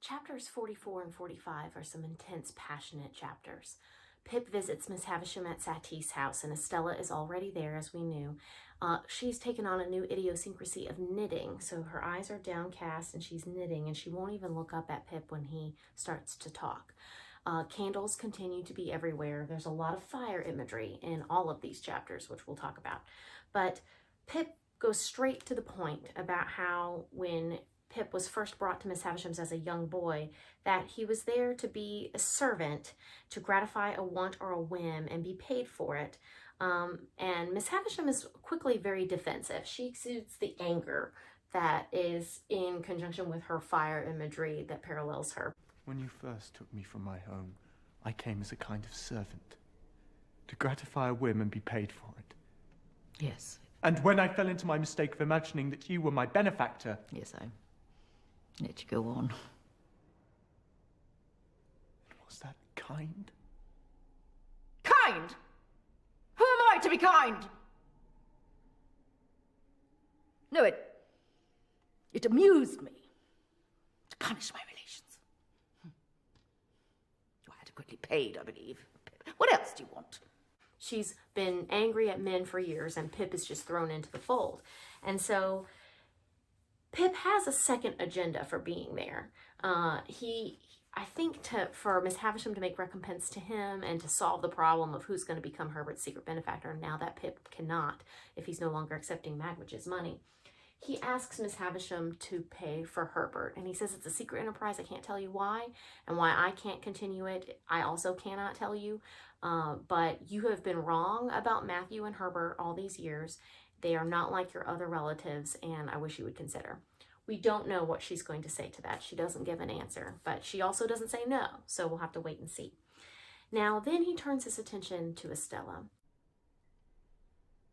Chapters 44 and 45 are some intense, passionate chapters. Pip visits Miss Havisham at Satie's house, and Estella is already there, as we knew. She's taken on a new idiosyncrasy of knitting, so her eyes are downcast and she's knitting, and she won't even look up at Pip when he starts to talk. Candles continue to be everywhere. There's a lot of fire imagery in all of these chapters, which we'll talk about. But Pip goes straight to the point about how when Pip was first brought to Miss Havisham's as a young boy, that he was there to be a servant, to gratify a want or a whim and be paid for it. And Miss Havisham is quickly very defensive. She exudes the anger that is in conjunction with her fire imagery that parallels her. When you first took me from my home, I came as a kind of servant, to gratify a whim and be paid for it. Yes. And when I fell into my mistake of imagining that you were my benefactor... Yes, I let you go on. Was that kind? Kind? Who am I to be kind? No, it amused me to punish my relations. You're adequately paid, I believe. What else do you want? She's been angry at men for years, and Pip is just thrown into the fold. And so Pip has a second agenda for being there. I think for Miss Havisham to make recompense to him and to solve the problem of who's going to become Herbert's secret benefactor now that Pip cannot, if he's no longer accepting Magwitch's money. He asks Miss Havisham to pay for Herbert, and he says it's a secret enterprise. I can't tell you why, and why I can't continue it, I also cannot tell you. But you have been wrong about Matthew and Herbert all these years. They are not like your other relatives, and I wish you would consider. We don't know what she's going to say to that. She doesn't give an answer, but she also doesn't say no, so we'll have to wait and see. Now, then he turns his attention to Estella.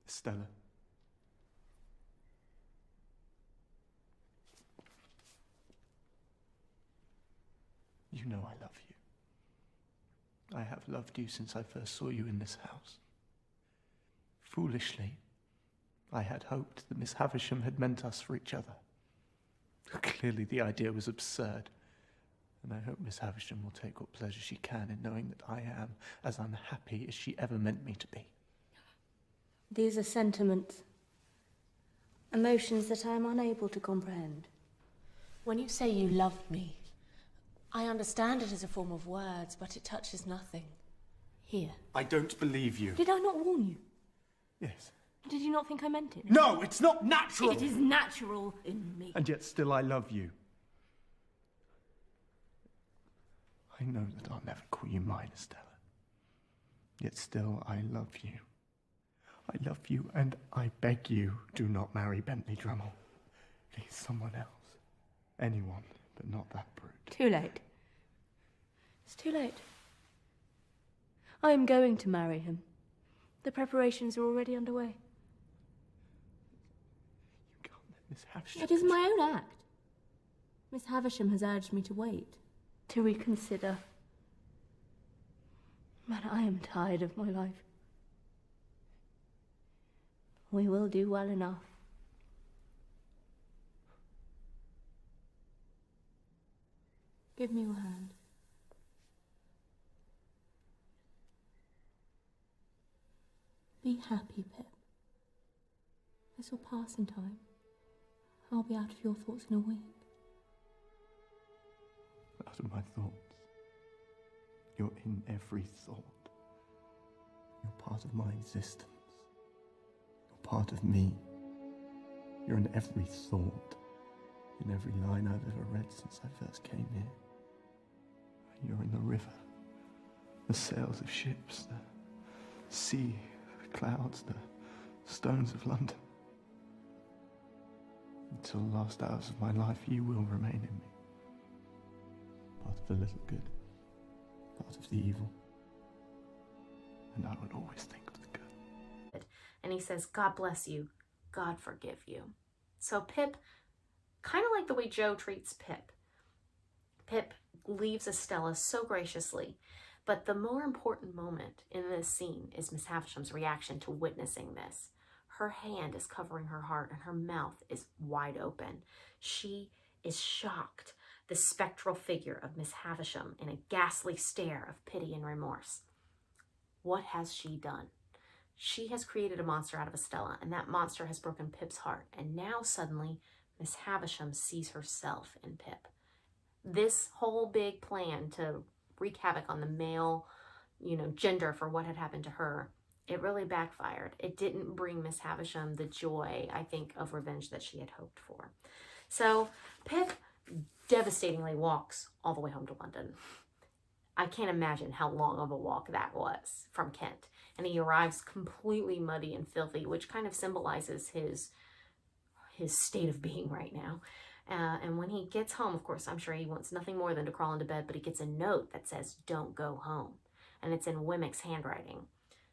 Estella. You know I love you. I have loved you since I first saw you in this house. Foolishly, I had hoped that Miss Havisham had meant us for each other. Clearly the idea was absurd, and I hope Miss Havisham will take what pleasure she can in knowing that I am as unhappy as she ever meant me to be. These are sentiments, emotions that I am unable to comprehend. When you say you loved me, I understand it as a form of words, but it touches nothing. Here. I don't believe you. Did I not warn you? Yes. Did you not think I meant it? No, it's not natural! It is natural in me. And yet still I love you. I know that I'll never call you mine, Estella. Yet still I love you. I love you, and I beg you, do not marry Bentley Drummle. Please, someone else. Anyone, but not that brute. Too late. It's too late. I am going to marry him. The preparations are already underway. You can't let Miss Havisham... It is my own act. Miss Havisham has urged me to wait, to reconsider. But I am tired of my life. We will do well enough. Give me your hand. Be happy, Pip. This will pass in time. I'll be out of your thoughts in a week. Out of my thoughts. You're in every thought. You're part of my existence. You're part of me. You're in every thought. In every line I've ever read since I first came here. You're in the river. The sails of ships. The sea. The clouds. The stones of London. Until the last hours of my life, you will remain in me. Part of the little good, part of the evil. And I will always think of the good. And he says, God bless you, God forgive you. So Pip, kind of like the way Joe treats Pip, Pip leaves Estella so graciously. But the more important moment in this scene is Miss Havisham's reaction to witnessing this. Her hand is covering her heart and her mouth is wide open. She is shocked the spectral figure of Miss Havisham in a ghastly stare of pity and remorse. What has she done? She has created a monster out of Estella, and that monster has broken Pip's heart. And now suddenly, Miss Havisham sees herself in Pip. This whole big plan to wreak havoc on the male, gender for what had happened to her, it really backfired. It didn't bring Miss Havisham the joy, I think, of revenge that she had hoped for. So Pip devastatingly walks all the way home to London. I can't imagine how long of a walk that was from Kent. And he arrives completely muddy and filthy, which kind of symbolizes his state of being right now. And when he gets home, of course, I'm sure he wants nothing more than to crawl into bed, but he gets a note that says, "Don't go home." And it's in Wemmick's handwriting.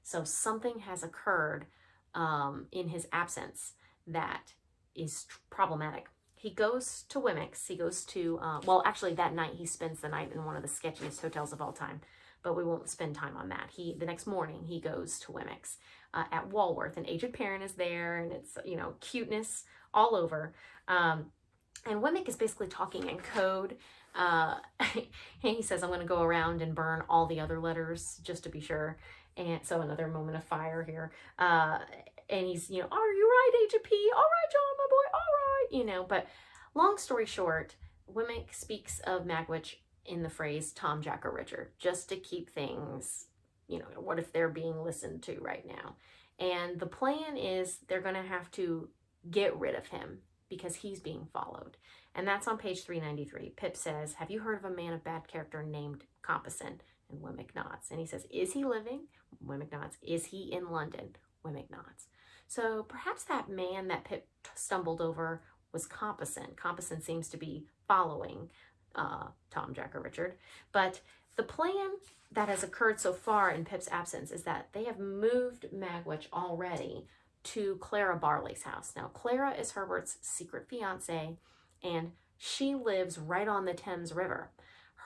So something has occurred in his absence that is problematic. He goes to Wemmick's. He goes to, actually that night he spends the night in one of the sketchiest hotels of all time, but we won't spend time on that. The next morning he goes to Wemmick's at Walworth. An aged parent is there, and it's, cuteness all over. And Wemmick is basically talking in code. He says, "I'm going to go around and burn all the other letters just to be sure." And so another moment of fire here. And he's, "Are you right, Agent P? All right, John, my boy, all right." But long story short, Wemmick speaks of Magwitch in the phrase Tom, Jack, or Richard, just to keep things, what if they're being listened to right now? And the plan is they're going to have to get rid of him because he's being followed. And that's on page 393. Pip says, "Have you heard of a man of bad character named Compeyson?" And Wemmick nods. And he says, "Is he living?" Wemmick nods. "Is he in London?" Wemmick nods. So perhaps that man that Pip stumbled over was Compeyson. Compeyson seems to be following Tom, Jack, or Richard. But the plan that has occurred so far in Pip's absence is that they have moved Magwitch already to Clara Barley's house. Now, Clara is Herbert's secret fiance, and she lives right on the Thames River.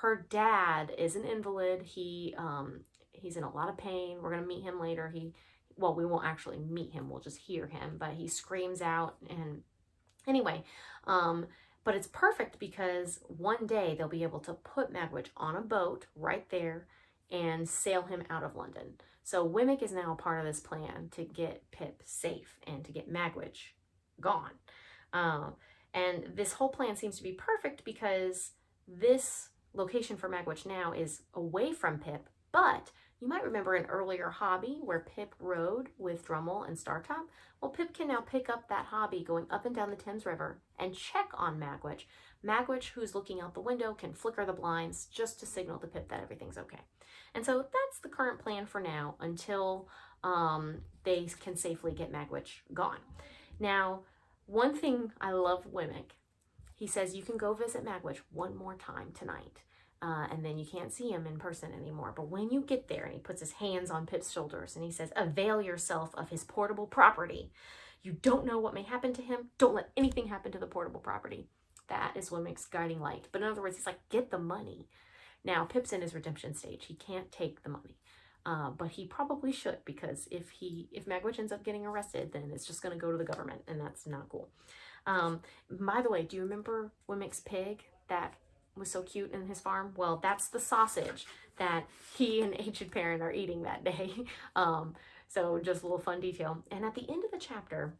Her dad is an invalid. He's in a lot of pain. We're going to meet him later. We won't actually meet him. We'll just hear him, but he screams out. And anyway, but it's perfect because one day they'll be able to put Magwitch on a boat right there and sail him out of London. So Wemmick is now a part of this plan to get Pip safe and to get Magwitch gone. And this whole plan seems to be perfect because this location for Magwitch now is away from Pip, but you might remember an earlier hobby where Pip rode with Drummle and Startop. Well, Pip can now pick up that hobby going up and down the Thames River and check on Magwitch. Magwitch, who's looking out the window, can flicker the blinds just to signal to Pip that everything's okay. And so that's the current plan for now until they can safely get Magwitch gone. Now, one thing I love Wemmick, he says you can go visit Magwitch one more time tonight. And then you can't see him in person anymore. But when you get there, and he puts his hands on Pip's shoulders and he says, "Avail yourself of his portable property. You don't know what may happen to him. Don't let anything happen to the portable property." That is Wemmick's guiding light. But in other words, he's like, get the money. Now, Pip's in his redemption stage. He can't take the money. But he probably should, because if Magwitch ends up getting arrested, then it's just going to go to the government, and that's not cool. By the way, do you remember Wemmick's pig that was so cute in his farm? Well, that's the sausage that he and Aged Parent are eating that day. So just a little fun detail. And at the end of the chapter,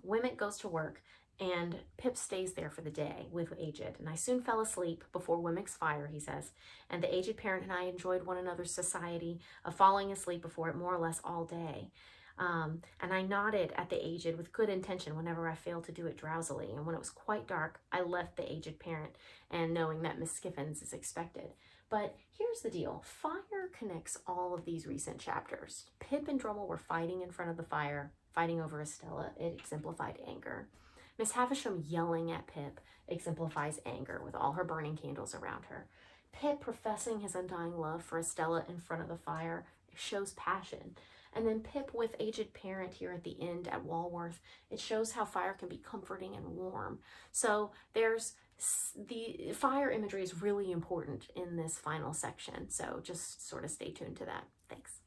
Wemmick goes to work and Pip stays there for the day with Aged. And "I soon fell asleep before Wemmick's fire," he says, "and the Aged Parent and I enjoyed one another's society of falling asleep before it more or less all day. And I nodded at the Aged with good intention whenever I failed to do it drowsily. And when it was quite dark, I left the Aged Parent, and knowing that Miss Skiffins is expected." But here's the deal. Fire connects all of these recent chapters. Pip and Drummle were fighting in front of the fire, fighting over Estella. It exemplified anger. Miss Havisham yelling at Pip exemplifies anger with all her burning candles around her. Pip professing his undying love for Estella in front of the fire shows passion. And then Pip with Aged Parent here at the end at Walworth, it shows how fire can be comforting and warm. So there's the fire imagery is really important in this final section. So just sort of stay tuned to that. Thanks.